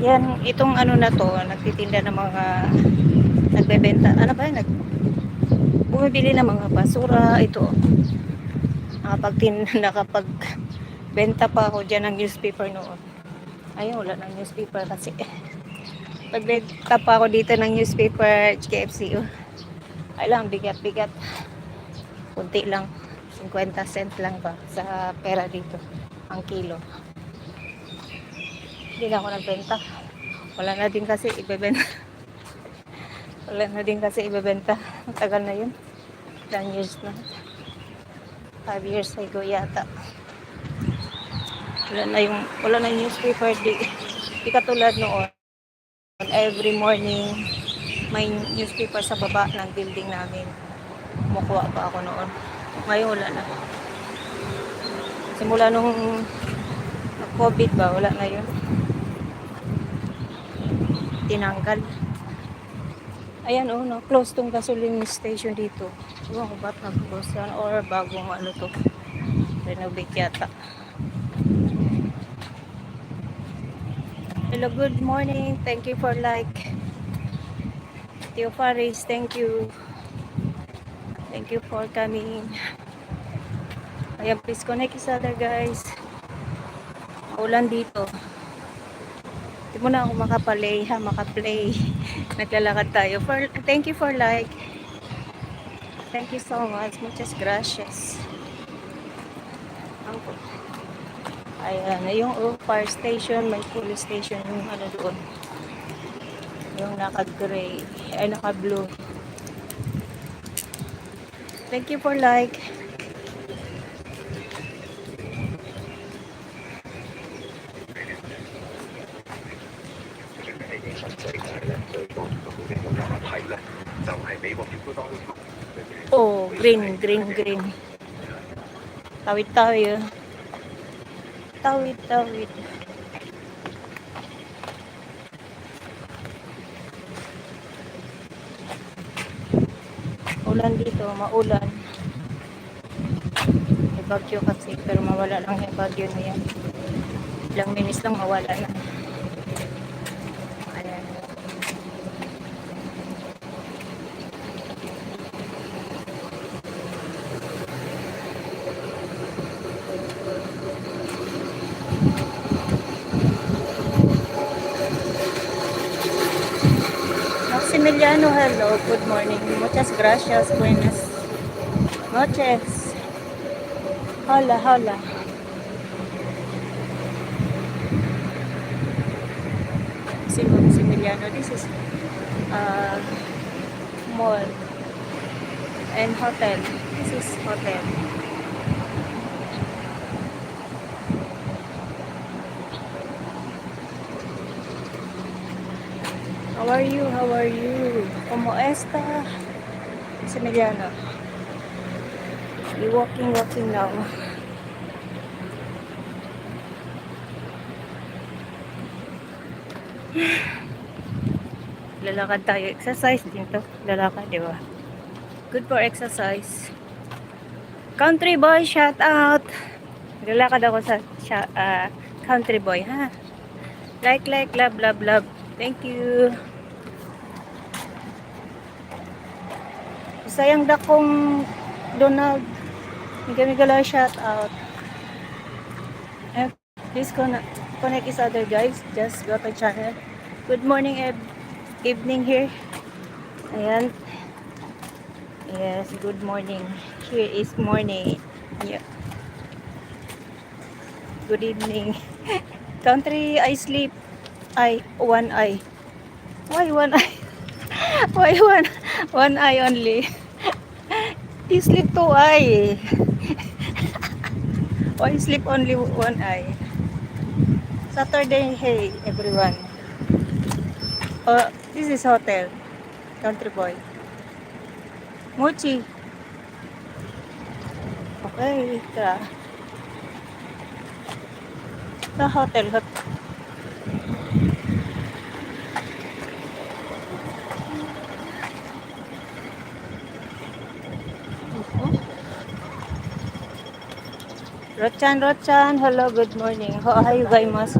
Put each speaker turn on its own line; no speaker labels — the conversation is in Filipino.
Yan, itong ano na to, nagtitinda ng mga, nagbebenta, ano ba yun, bumibili ng mga basura, ito, nakapagbenta pa ako dyan ng newspaper noon. Ayun, wala ng newspaper kasi. Pagbenta pa ako dito ng newspaper, KFC, oh. Ay lang, bigat-bigat. Kunti lang, 50 cent lang ba sa pera dito, ang kilo. Hindi na ako nagbenta. Wala na din kasi ibebenta. Wala na din kasi ibebenta. Matagal na yun. 10 years na. 5 years ago yata. Wala na yung newspaper. Di katulad noon. Every morning, may newspaper sa baba ng building namin. Kumukuha pa ako noon. Ngayon wala na. Simula nung COVID ba, wala na yun. Tinanggal. Ayan, oh, no, close tong gasoline station dito. Ewan ko ba't nag-close yan or bagong ano to, renovate yata. Hello, good morning. Thank you for like. Tio Faris, thank you. Thank you for coming. Ayan, please connect each other, guys. Ulan dito. Hindi mo na ako makaplay, ha, makaplay. Naglalakad tayo. Thank you for like. Thank you so much. Muchas gracias. Ayan, yung fire station, may police station yung ano doon. Yung naka-gray, ay naka-blue. Thank you for like. Oh, green. Tawid tayo. Tawid. Ulan dito, maulan. May bagyo kasi, pero mawala lang yung bagyo na yan. Ilang minutes lang mawala na. Ayan. Maximiliano, hello, good morning. Muchas gracias, buenas noches. Hola. Maximiliano, this is mall and hotel. This is hotel. How are you? ¿Cómo está? Maximiliano. You walking now. Lalakad tayo. Exercise din to. Lalakad, di ba? Good for exercise. Country boy, shout out. Lalakad ako sa country boy, ha? Like, love. Thank you. Sayang dakong Donald. Migala shout out. And please connect each other, guys. Just go to channel. Good morning, evening here. Ayan. Yes, good morning. Here is morning. Yeah. Good evening. Country, I sleep. One eye. Why one eye? Why one eye only? You sleep two eye. Why you sleep only one eye? Saturday, hey everyone. This is hotel. Country boy. Mochi. Okay, the hotel. Rochan, hello, good morning. How are you guys?